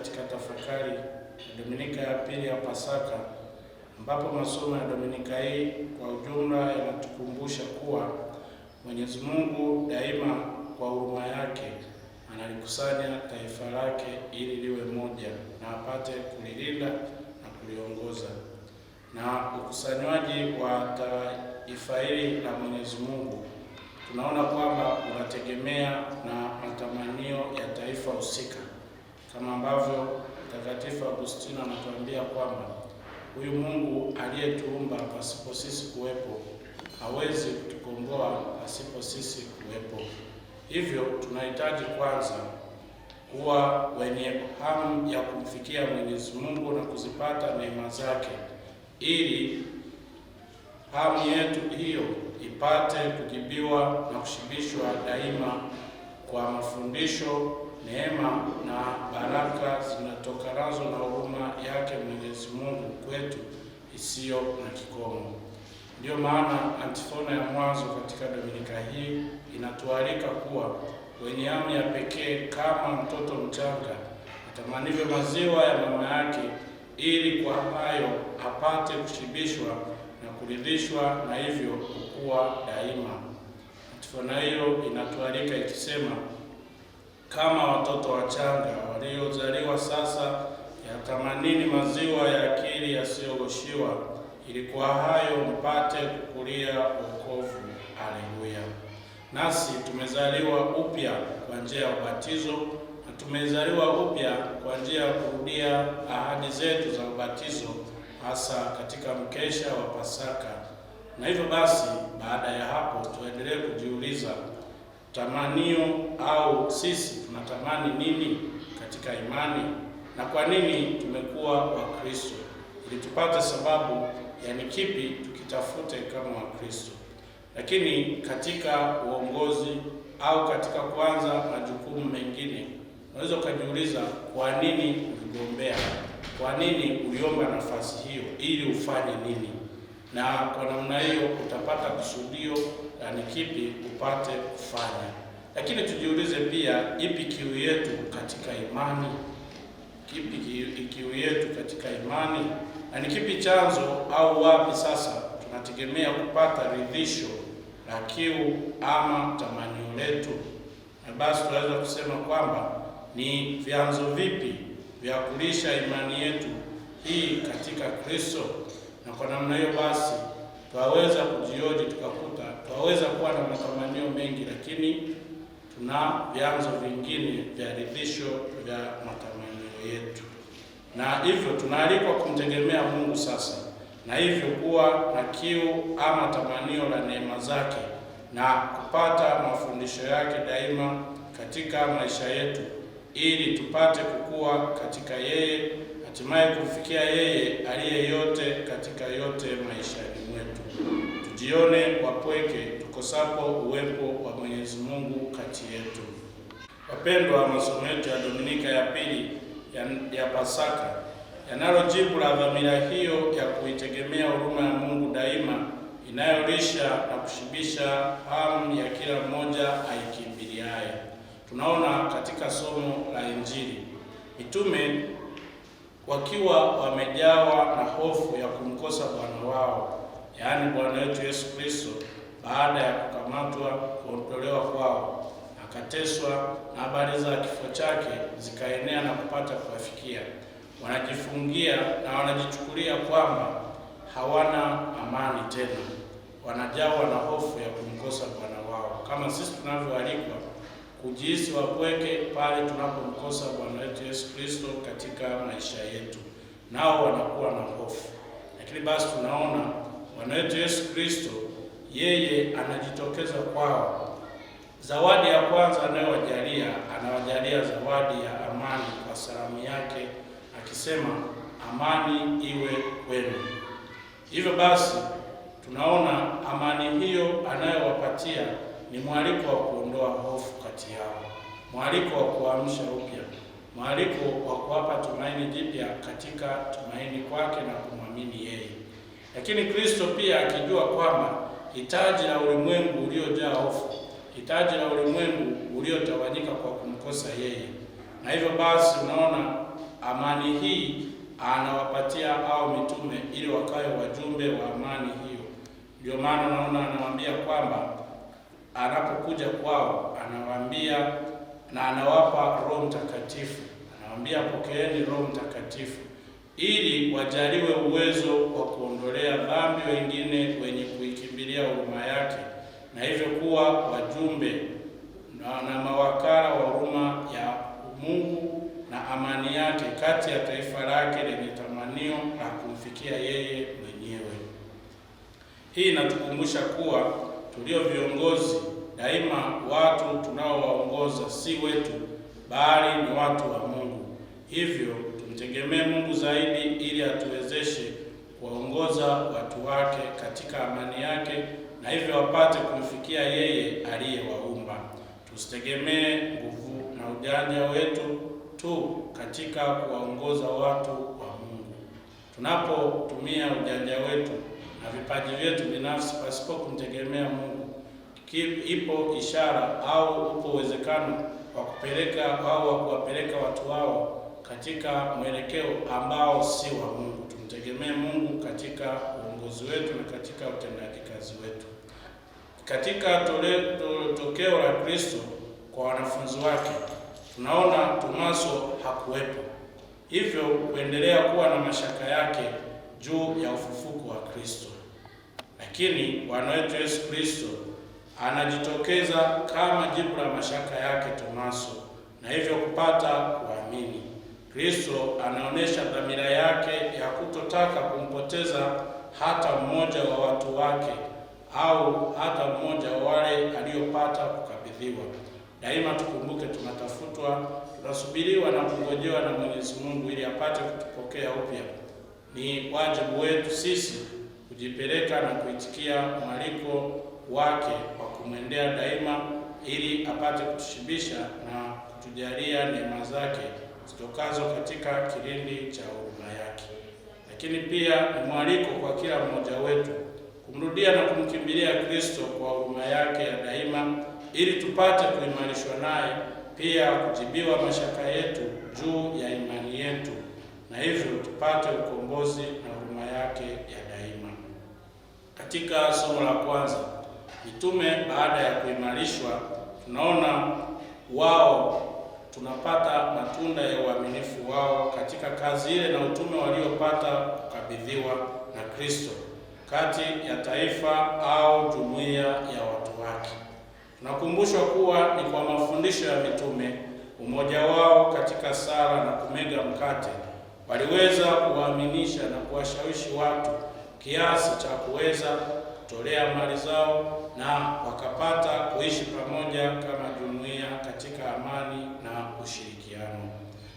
katika tafakari ya Dominika ya pili ya Pasaka, ambapo masomo ya Dominika hii kwa ujumla yanatukumbusha kuwa Mwenyezi Mungu daima kwa huruma yake analikusanya taifa lake ili liwe moja na apate kulilinda na kuliongoza. Na ukusanywaji wa taifa hili la Mwenyezi Mungu tunaona kwamba unategemea na matamanio ya taifa husika, kama ambavyo Mtakatifu Agustino anatuambia kwamba huyu Mungu aliyetuumba pasipo sisi kuwepo hawezi kutukomboa pasipo sisi kuwepo. Hivyo tunahitaji kwanza kuwa wenye hamu ya kumfikia Mwenyezi Mungu na kuzipata neema zake, ili hamu yetu hiyo ipate kujibiwa na kushibishwa daima kwa mafundisho, neema na baraka zinatokanazo na huruma yake Mwenyezi Mungu kwetu isiyo na kikomo. Ndiyo maana antifona ya mwanzo katika Dominika hii inatualika kuwa wenye hamu ya pekee kama mtoto mchanga atamanivyo maziwa ya mama yake, ili kwa hayo apate kushibishwa na kuridhishwa na hivyo kukua daima. Antifona hiyo inatualika ikisema, kama watoto wachanga waliozaliwa sasa, yatamanini maziwa ya akili yasiyogoshiwa, ili kwa hayo mpate kukulia wokovu. Haleluya! Nasi tumezaliwa upya kwa njia ya ubatizo, na tumezaliwa upya kwa njia ya kurudia ahadi zetu za ubatizo, hasa katika mkesha wa Pasaka. Na hivyo basi, baada ya hapo tuendelee kujiuliza tamanio au sisi tunatamani nini katika imani, na kwa nini tumekuwa Wakristo, ili tupate sababu yani kipi tukitafute kama Wakristo. Lakini katika uongozi au katika kuanza majukumu mengine, unaweza ukajiuliza kwa nini uligombea, kwa nini uliomba nafasi hiyo, ili ufanye nini, na kwa namna hiyo utapata kusudio yani kipi upate kufanya. Lakini tujiulize pia, ipi kiu yetu katika imani? Kipi kiu yetu katika imani, na ni kipi chanzo au wapi sasa tunategemea kupata ridhisho la kiu ama tamanio letu? Na basi tunaweza kusema kwamba ni vyanzo vipi vya kulisha imani yetu hii katika Kristo, na kwa namna hiyo basi twaweza kujioji tukakuta twaweza kuwa na matamanio mengi, lakini tuna vyanzo vingine vya ridhisho vya matamanio yetu, na hivyo tunaalikwa kumtegemea Mungu sasa, na hivyo kuwa na kiu ama tamanio la neema zake na kupata mafundisho yake daima katika maisha yetu, ili tupate kukua katika yeye, hatimaye kufikia yeye aliye yote katika yote maishani mwetu. Tujione wapweke tukosapo uwepo wa Mwenyezi Mungu kati yetu. Wapendwa, masomo yetu ya Dominika ya pili ya Pasaka yanalo jibu la dhamira hiyo ya kuitegemea huruma ya Mungu daima, inayolisha na kushibisha hamu ya kila mmoja aikimbiliaye. Tunaona katika somo la Injili mitume wakiwa wamejawa na hofu ya kumkosa Bwana wao, yaani Bwana wetu Yesu Kristo, baada ya kukamatwa, kuondolewa kwao, akateswa, na habari za kifo chake zikaenea na kupata kuwafikia. Wanajifungia na wanajichukulia kwamba hawana amani tena, wanajawa na hofu ya kumkosa Bwana wao, kama sisi tunavyoalikwa kujihisi wapweke pale tunapomkosa Bwana wetu Yesu Kristo katika maisha yetu, nao wanakuwa na hofu. Lakini basi tunaona Bwana wetu Yesu Kristo yeye anajitokeza kwao. Zawadi ya kwanza anayowajalia, anawajalia zawadi ya amani kwa salamu yake, akisema amani iwe kwenu. Hivyo basi tunaona amani hiyo anayowapatia ni mwaliko wa kuondoa hofu kati yao, mwaliko wa kuamsha upya, mwaliko wa kuwapa tumaini jipya katika tumaini kwake na kumwamini yeye. Lakini Kristo pia akijua kwamba hitaji la ulimwengu uliojaa hofu, hitaji la ulimwengu uliotawanyika kwa kumkosa yeye, na hivyo basi unaona amani hii anawapatia hao mitume ili wakawe wajumbe wa amani hiyo. Ndio maana naona anawaambia kwamba anapokuja kwao anawaambia na anawapa Roho Mtakatifu. Anawaambia pokeeni Roho Mtakatifu ili wajaliwe uwezo wa kuondolea dhambi wengine wenye kuikimbilia huruma yake, na hivyo kuwa wajumbe na mawakala wa huruma ya Mungu na amani yake kati ya taifa lake lenye tamanio la kumfikia yeye mwenyewe. Hii inatukumbusha kuwa tulio viongozi daima, watu tunaowaongoza si wetu, bali ni watu wa Mungu. Hivyo tumtegemee Mungu zaidi ili atuwezeshe kuwaongoza watu wake katika amani yake, na hivyo wapate kumfikia yeye aliyewaumba. Tusitegemee nguvu na ujanja wetu tu katika kuwaongoza watu wa Mungu. Tunapotumia ujanja wetu na vipaji vyetu binafsi pasipo kumtegemea Mungu, ipo ishara au upo uwezekano wa kupeleka au wa kuwapeleka watu wao katika mwelekeo ambao si wa Mungu. Tumtegemee Mungu katika uongozi wetu na katika utendaji kazi wetu. Katika tokeo la Kristo kwa wanafunzi wake, tunaona Tomaso hakuwepo, hivyo kuendelea kuwa na mashaka yake juu ya ufufuko wa Kristo. Lakini Bwana wetu Yesu Kristo anajitokeza kama jibu la mashaka yake Tomaso, na hivyo kupata kuamini. Kristo anaonesha dhamira yake ya kutotaka kumpoteza hata mmoja wa watu wake au hata mmoja wa wale aliyopata kukabidhiwa. Daima tukumbuke tunatafutwa, tunasubiriwa na kungojewa na Mwenyezi Mungu ili apate kutupokea upya. Ni wajibu wetu sisi kujipeleka na kuitikia mwaliko wake wa kumwendea daima ili apate kutushibisha na kutujalia neema zake zitokazo katika kilindi cha huruma yake. Lakini pia ni mwaliko kwa kila mmoja wetu kumrudia na kumkimbilia Kristo kwa huruma yake ya daima ili tupate kuimarishwa naye, pia kujibiwa mashaka yetu juu ya imani yetu, na hivyo tupate ukombozi na huruma yake ya daima. Katika somo la kwanza, mitume baada ya kuimarishwa, tunaona wao tunapata matunda ya uaminifu wao katika kazi ile na utume waliopata kukabidhiwa na Kristo kati ya taifa au jumuiya ya watu wake. Tunakumbushwa kuwa ni kwa mafundisho ya mitume, umoja wao katika sala na kumega mkate, waliweza kuwaaminisha na kuwashawishi watu kiasi cha kuweza kutolea mali zao na wakapata kuishi pamoja kama jumuiya katika amani na ushirikiano.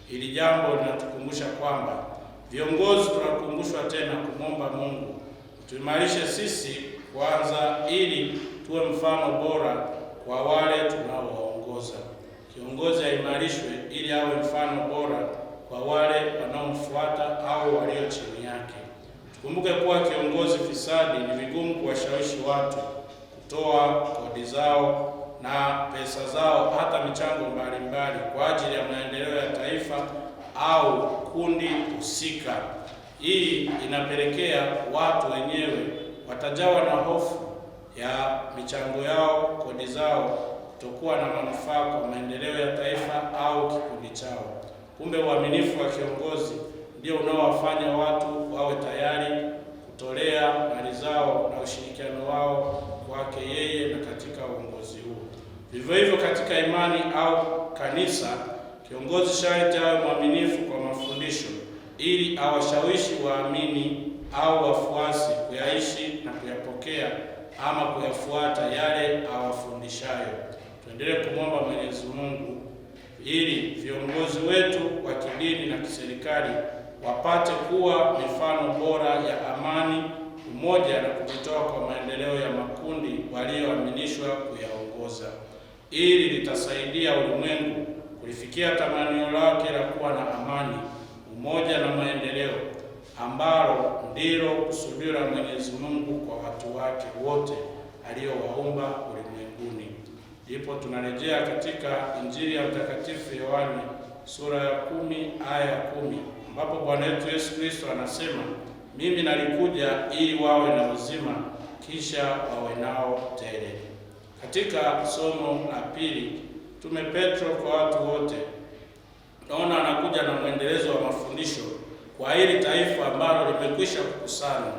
Hili jambo linatukumbusha kwamba viongozi tunakumbushwa tena kumwomba Mungu tuimarishe sisi kwanza ili tuwe mfano bora kwa wale tunaowaongoza. Kiongozi aimarishwe ili awe mfano bora kwa wale wanaomfuata au walio chini yake. Tukumbuke kuwa kiongozi fisadi ni vigumu kuwashawishi watu kutoa kodi zao na pesa zao, hata michango mbalimbali kwa ajili ya maendeleo ya taifa au kundi husika. Hii inapelekea watu wenyewe watajawa na hofu ya michango yao, kodi zao kutokuwa na manufaa kwa maendeleo ya taifa au kikundi chao. Kumbe uaminifu wa kiongozi ndio unaowafanya watu wawe tayari kutolea mali zao na ushirikiano wao kwake yeye na katika uongozi huu. Vivyo hivyo katika imani au kanisa, kiongozi sharti awe mwaminifu kwa mafundisho ili awashawishi waamini au wafuasi kuyaishi na kuyapokea ama kuyafuata yale awafundishayo. Tuendelee kumwomba Mwenyezi Mungu ili viongozi wetu wa kidini na kiserikali wapate kuwa mifano bora ya amani, umoja na kujitoa kwa maendeleo ya makundi walioaminishwa kuyaongoza. Ili litasaidia ulimwengu kulifikia tamanio lake la kuwa na amani, umoja na maendeleo, ambalo ndilo kusudio la Mwenyezi Mungu kwa watu wake wote aliowaumba ulimwenguni. Ndipo tunarejea katika Injili ya Mtakatifu Yohane sura ya 10 aya ya 10, ambapo Bwana wetu Yesu Kristo anasema, mimi nalikuja ili wawe na uzima, kisha wawe nao tele. Katika somo la pili, Mtume Petro kwa watu wote, naona anakuja na mwendelezo wa mafundisho kwa hili taifa ambalo limekwisha kukusanywa,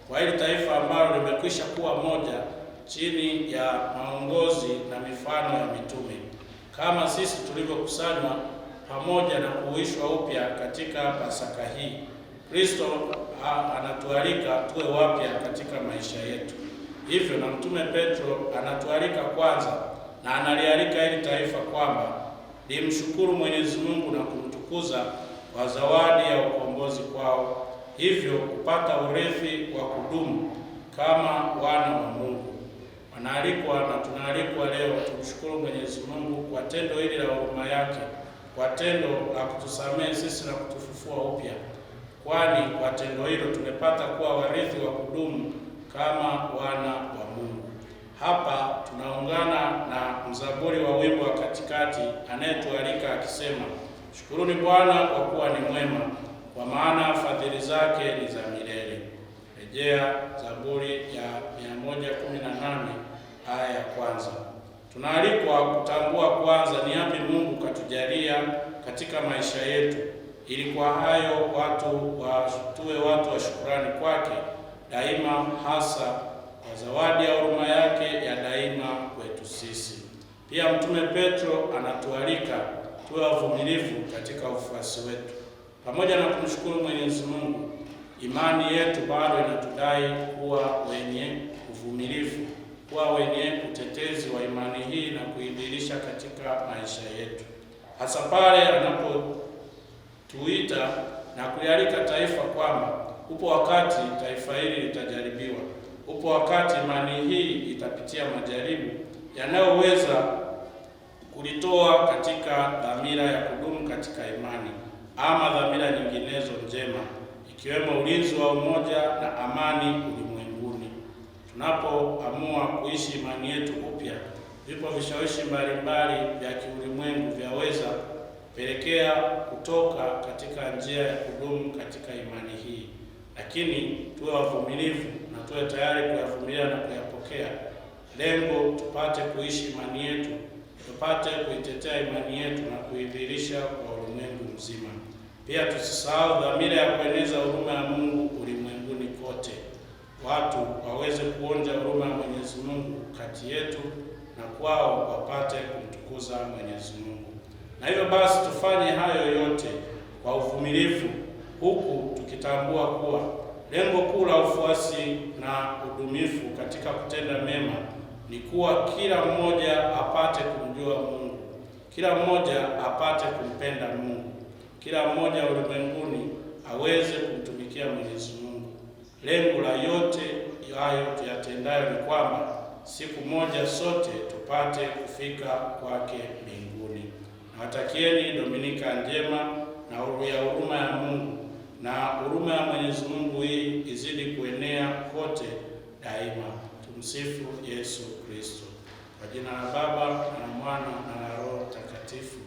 kwa hili taifa ambalo limekwisha kuwa moja chini ya maongozi na mifano ya mitume, kama sisi tulivyokusanywa pamoja na kuhuishwa upya katika Pasaka hii. Kristo anatualika tuwe wapya katika maisha yetu. Hivyo na Mtume Petro anatualika kwanza, na analialika hili taifa kwamba limshukuru Mwenyezi Mungu na kumtukuza kwa zawadi ya ukombozi kwao, hivyo kupata urithi wa kudumu kama wana wa Mungu. Wanaalikwa na tunaalikwa leo tumshukuru Mwenyezi Mungu kwa tendo hili la huruma yake, kwa tendo la kutusamehe sisi na kutufufua upya, kwani kwa tendo hilo tumepata kuwa warithi wa kudumu kama wana wa Mungu. Hapa tunaungana na mzaburi wa wimbo wa katikati anayetualika akisema, shukuruni Bwana kwa kuwa ni mwema, kwa maana fadhili zake ni za milele. Rejea Zaburi ya 118 aya ya kwanza. Tunaalikwa kutambua kwanza ni yapi Mungu katujalia katika maisha yetu, ili kwa hayo tuwe watu wa shukrani kwake daima, hasa kwa zawadi ya huruma yake ya daima kwetu sisi. Pia Mtume Petro anatualika tuwe wavumilivu katika ufuasi wetu. Pamoja na kumshukuru Mwenyezi Mungu, imani yetu bado inatudai kuwa wenye uvumilivu, kuwa wenye utetezi wa imani hii na kuidhirisha katika maisha yetu, hasa pale anapotuita na kulialika taifa kwamba upo wakati taifa hili litajaribiwa, upo wakati imani hii itapitia majaribu yanayoweza kulitoa katika dhamira ya kudumu katika imani ama dhamira nyinginezo njema, ikiwemo ulinzi wa umoja na amani ulimwenguni. Tunapoamua kuishi imani yetu upya, vipo vishawishi mbalimbali vya kiulimwengu vyaweza kupelekea kutoka katika njia ya kudumu katika imani hii, lakini tuwe wavumilivu na tuwe tayari kuyavumilia na kuyapokea, lengo tupate kuishi imani yetu, tupate kuitetea imani yetu na kuidhirisha kwa ulimwengu mzima. Pia tusisahau dhamira ya kueneza huruma ya Mungu ulimwenguni kote, watu waweze kuonja huruma ya Mwenyezi Mungu kati yetu na kwao wapate kumtukuza Mwenyezi Mungu. Na hivyo basi tufanye hayo yote kwa uvumilivu, huku tukitambua kuwa lengo kuu la ufuasi na udumifu katika kutenda mema ni kuwa kila mmoja apate kumjua Mungu, kila mmoja apate kumpenda Mungu, kila mmoja ulimwenguni aweze kumtumikia Mwenyezi Mungu. Lengo la yote hayo tuyatendayo ni kwamba siku moja sote tupate kufika kwake mbinguni. Nawatakieni Dominika njema na ya huruma ya Mungu, na huruma ya Mwenyezi Mungu hii izidi kuenea kote daima. Tumsifu Yesu Kristo. Kwa jina la Baba na Mwana na Roho Mtakatifu.